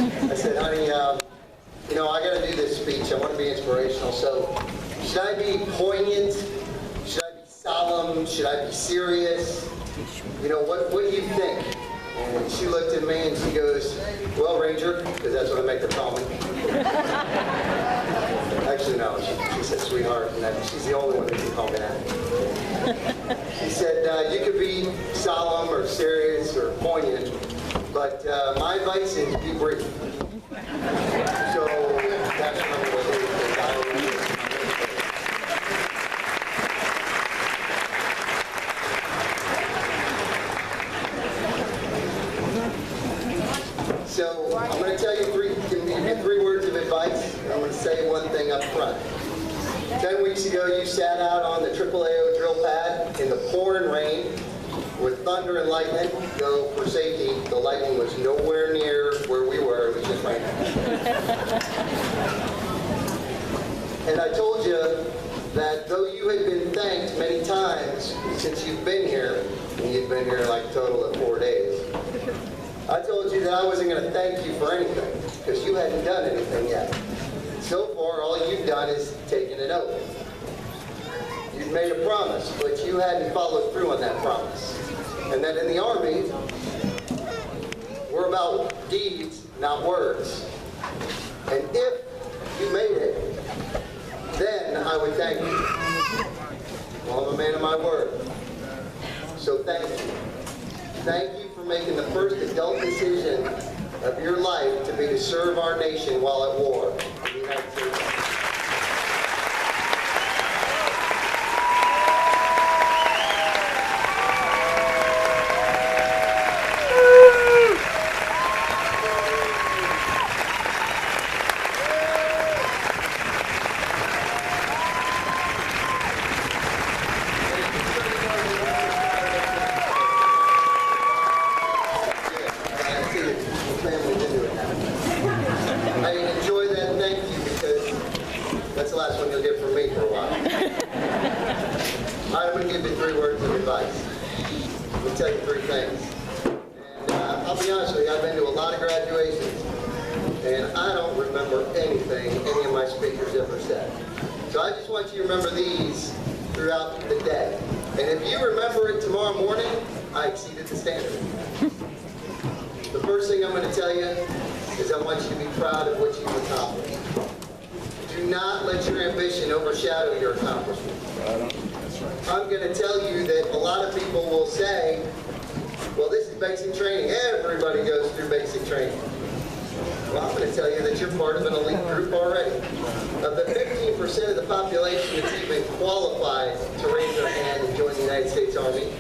I said, honey, you know, I got to do this speech. I want to be inspirational. So should I be poignant? Should I be solemn? Should I be serious? You know, what do you think? And she looked at me and she goes, well, Ranger, because that's what I make her call me. Actually, no, she said sweetheart, and that, she's the only one that can call me that. She said, you could be solemn or serious or poignant, but my advice is be brief. So that's probably what it is. So I'm going to tell you three words of advice. I'm going to say one thing up front. 10 weeks ago, you sat out on the AAAO drill pad in the pouring rain with thunder and lightning, though for safety, the lightning was nowhere near where we were. It was just raining. And I told you that though you had been thanked many times since you've been here, and you've been here like a total of 4 days, I told you that I wasn't going to thank you for anything, because you hadn't done anything yet. So far, all you've done is taken an oath. You've made a promise, but you hadn't followed through on that promise. And that in the Army, we're about deeds, not words. And if you made it, then I would thank you. Well, I'm a man of my word. So thank you. Thank you for making the first adult decision of your life to be to serve our nation while at war in the United States. I'm going to tell you that a lot of people will say, well, this is basic training. Everybody goes through basic training. Well, I'm going to tell you that you're part of an elite group already. Of the 15% of the population that's even qualified to raise their hand and join the United States Army,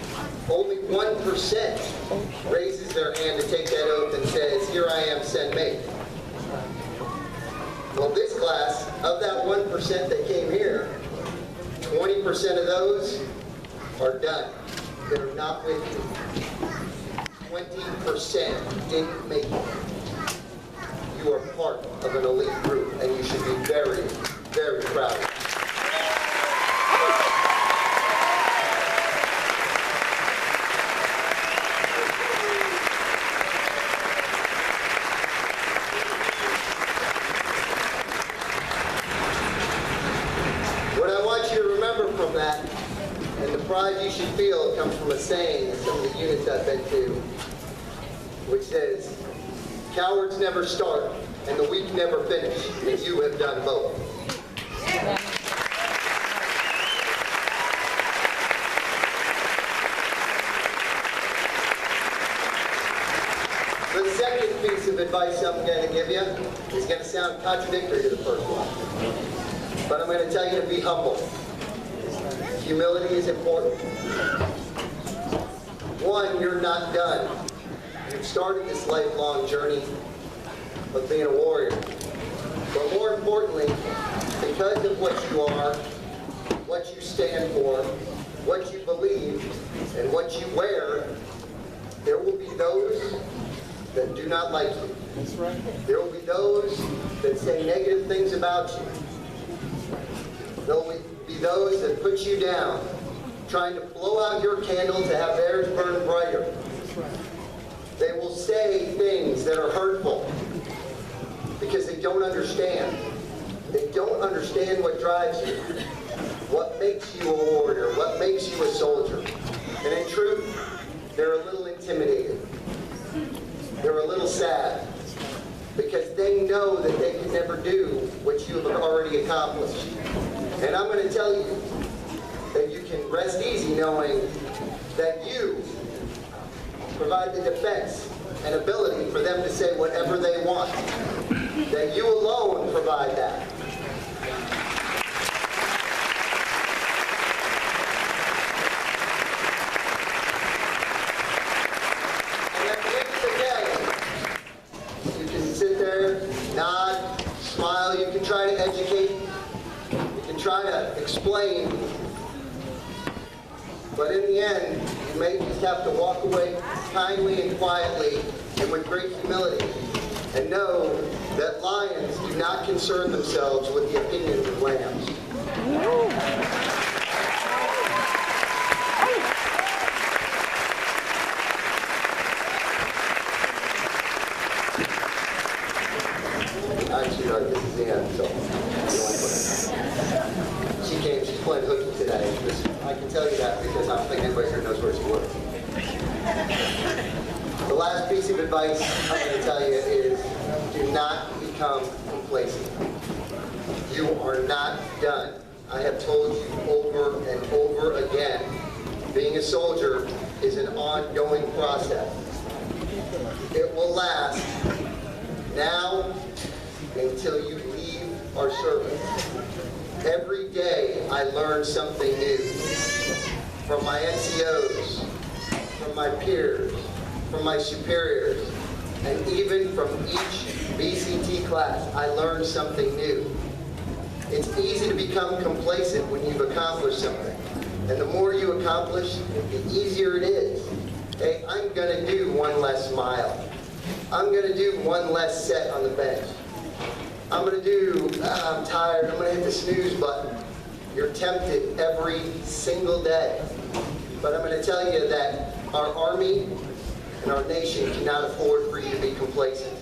only 1% raises their hand to take that oath and says, here I am, send me. Well, this class, of that 1% that came here, 20% of those are done. They're not with you. 20% didn't make it. You are part of an elite group, and you should be very, very proud of it. You should feel comes from a saying in some of the units I've been to, which says, cowards never start and the weak never finish, and you have done both. The second piece of advice I'm going to give you is going to sound contradictory to the first one, but I'm going to tell you to be humble. Humility is important. One, you're not done. You've started this lifelong journey of being a warrior. But more importantly, because of what you are, what you stand for, what you believe, and what you wear, there will be those that do not like you. That's right. There will be those that say negative things about you. There will be those that put you down, trying to blow out your candle to have theirs burn brighter. They will say things that are hurtful. don't understand. They don't understand what drives you, what makes you a warrior, what makes you a soldier. And in truth, they're a little intimidated. They're a little sad because they know that they can never do what you have already accomplished. And I'm going to tell you that you can rest easy knowing that you provide the defense and ability for them to say whatever they want. That you alone provide that. And at the end of the day, you can sit there, nod, smile, you can try to educate, you can try to explain, but in the end, you may just have to walk away kindly and quietly and with great humility and know that lions do not concern themselves with the opinions of lambs. Actually, this is the end, so she came, she's playing hooky today. I can tell you that because I don't think anybody here knows where she works. The last piece of advice I'm going to tell you is do not become complacent. You are not done. I have told you over and over again, being a soldier is an ongoing process. It will last now until you leave our service. Every day I learn something new from my NCOs, from my peers, from my superiors, and even from each BCT class, I learned something new. It's easy to become complacent when you've accomplished something. And the more you accomplish, the easier it is. Hey, I'm gonna do one less mile. I'm gonna do one less set on the bench. I'm tired, I'm gonna hit the snooze button. You're tempted every single day. But I'm gonna tell you that our Army and our nation cannot afford for you to be complacent.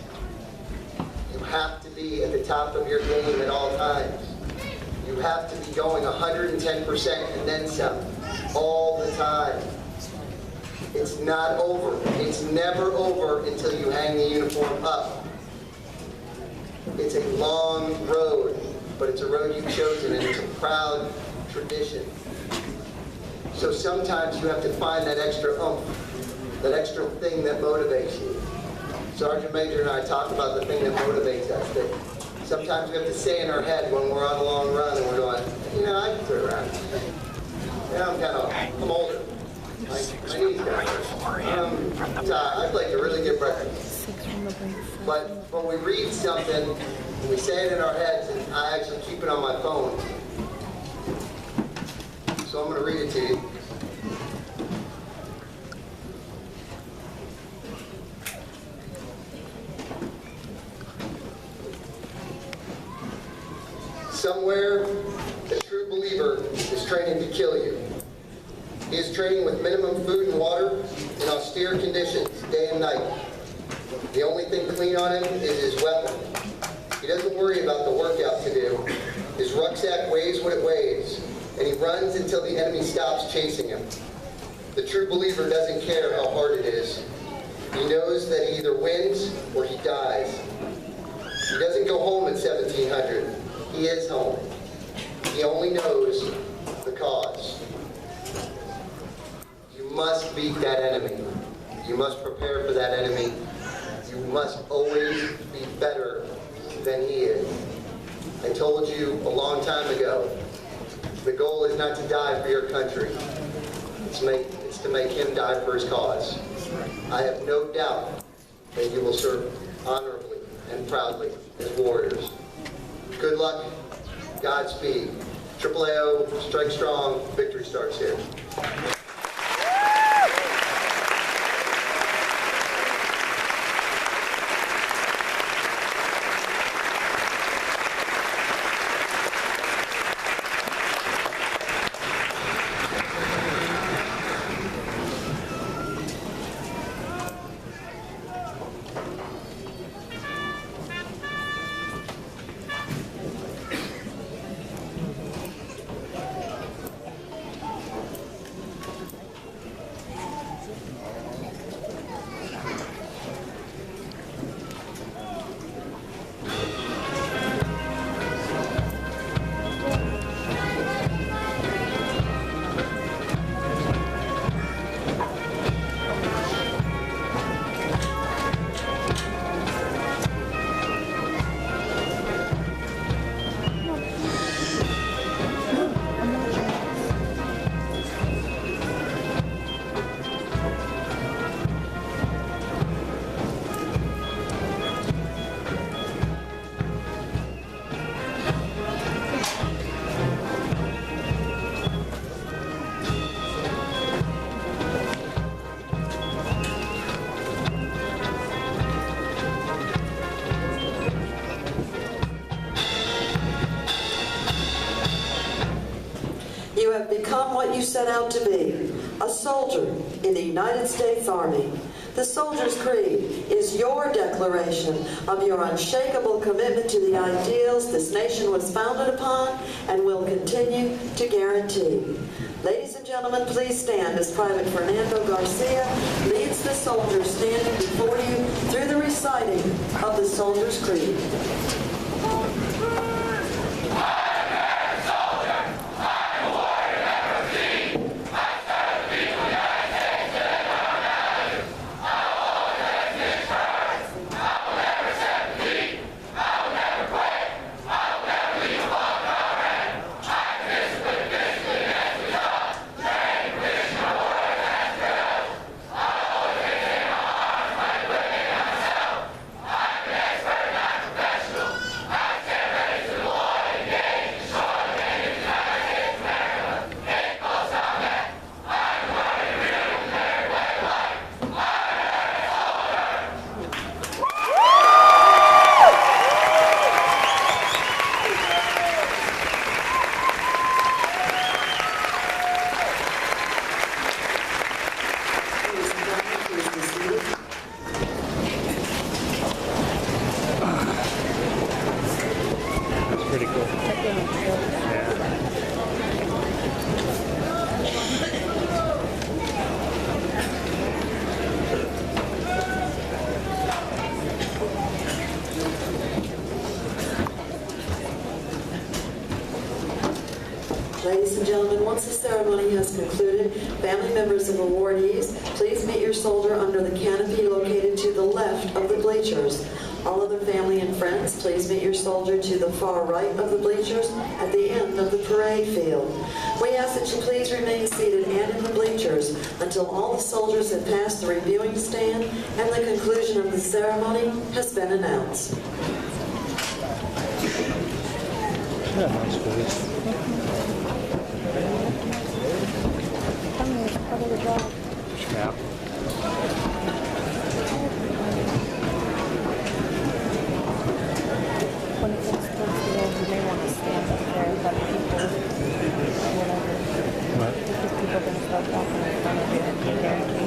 You have to be at the top of your game at all times. You have to be going 110% and then some all the time. It's not over. It's never over until you hang the uniform up. It's a long road, but it's a road you've chosen, and it's a proud tradition. So sometimes you have to find that extra oomph, that extra thing that motivates you. Sergeant Major and I talk about the thing that motivates us, that sometimes we have to say in our head when we're on a long run and we're going, I can turn around. I'm older. My knees got hurt. I'd like to really get breakfast. But when we read something, we say it in our heads, and I actually keep it on my phone. So I'm going to read it to you. Somewhere, a true believer is training to kill you. He is training with minimum food and water in austere conditions, day and night. The only thing clean on him is his weapon. He doesn't worry about the workout to do. His rucksack weighs what it weighs, and he runs until the enemy stops chasing him. The true believer doesn't care how hard it is. He knows that he either wins or he dies. He doesn't go home at 1700. He is home. He only knows the cause. You must beat that enemy. You must prepare for that enemy. You must always be better than he is. I told you a long time ago, the goal is not to die for your country. It's to make him die for his cause. I have no doubt that you will serve honorably and proudly as warriors. Good luck. Godspeed. AAAO, strike strong. Victory starts here. set out to be a soldier in the United States Army. The Soldier's Creed is your declaration of your unshakable commitment to the ideals this nation was founded upon and will continue to guarantee. Ladies and gentlemen, please stand as Private Fernando Garcia leads the soldiers standing before you through the reciting of the Soldier's Creed. Ladies and gentlemen, once the ceremony has concluded, family members of awardees, please meet your soldier under the canopy located to the left of the bleachers. All other family and friends, please meet your soldier to the far right of the bleachers at the end of the parade field. We ask that you please remain seated and in the bleachers until all the soldiers have passed the reviewing stand and the conclusion of the ceremony has been announced. Snap. When it gets towards the end, you may want to stand up there, but people, whatever. What? Because people are going to start walking in front of you and be guaranteed.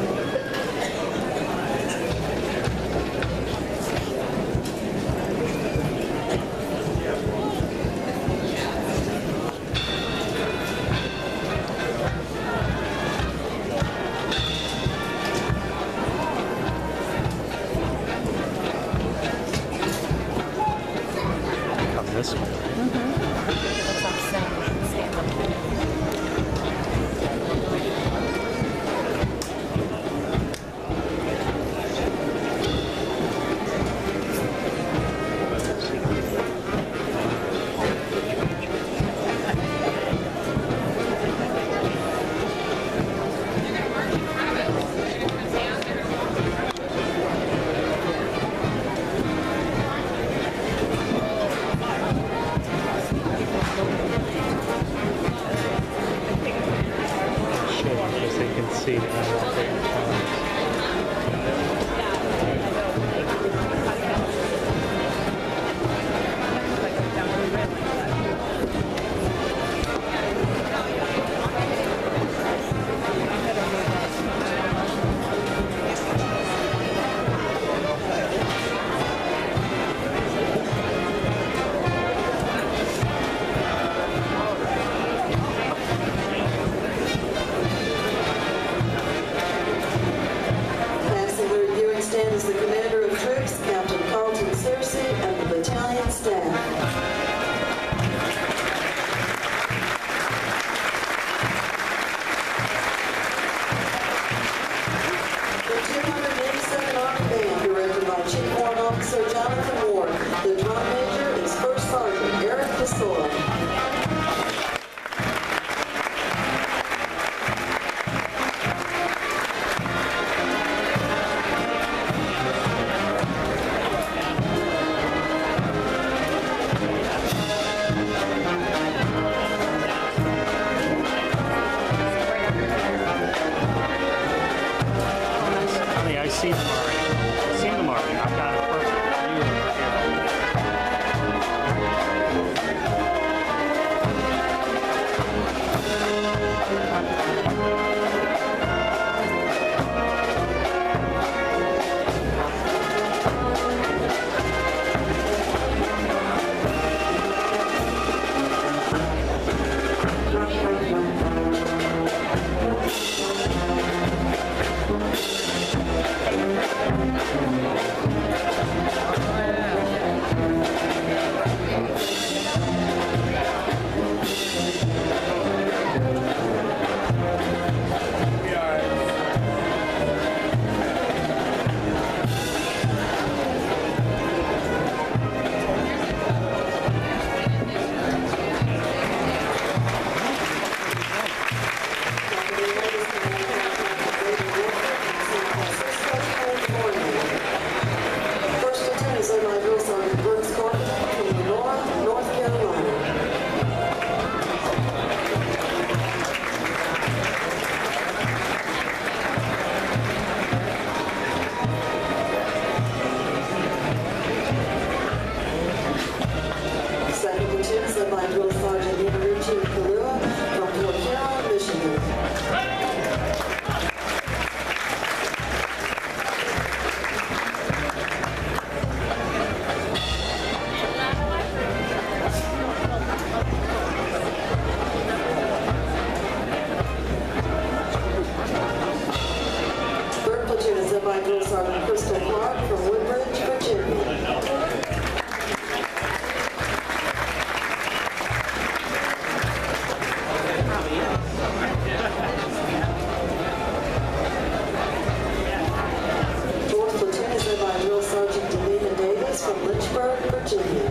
Pittsburgh, Virginia.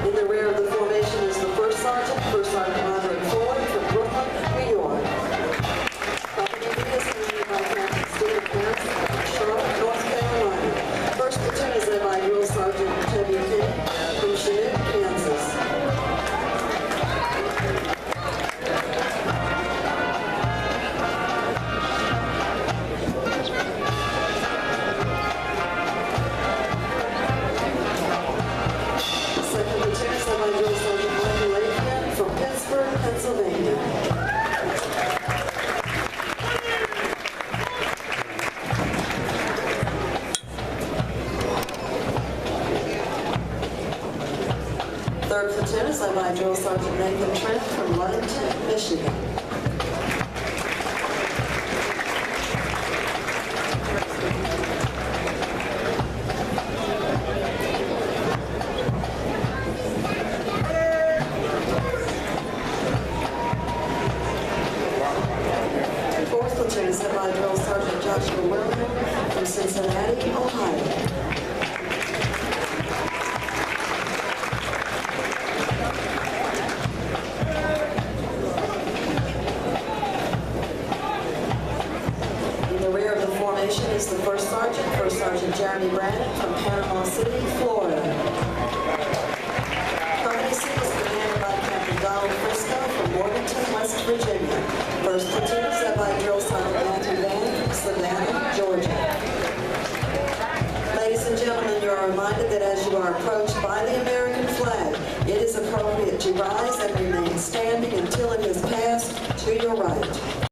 In the rear of the formation is the First Sergeant Roderick Ford from Brooklyn, New York. Company B is commanded by Captain Stephen Hanson from Charlotte, North Carolina. First platoon is led by Drill Sergeant Teddy King from Chinook, Kansas. Second platoon is led by Drill Sergeant Michael Lakeman from Pittsburgh, Pennsylvania. Third platoon is led by Drill Sergeant Nathan Trent from Ludington, Michigan. Fourth platoon is led by Drill Sergeant Joshua William from Cincinnati, Ohio. In the rear of the formation is the First Sergeant Jeremy Brandon from Panama City, Florida. Company C is commanded by Captain Donald Frisco from Morganton, West Virginia. First platoon is led by Drill Sergeant Matthew Van from Savannah, Georgia. Ladies and gentlemen, you are reminded that as you are approached by the American flag, it is appropriate to rise and remain standing until it has passed to your right.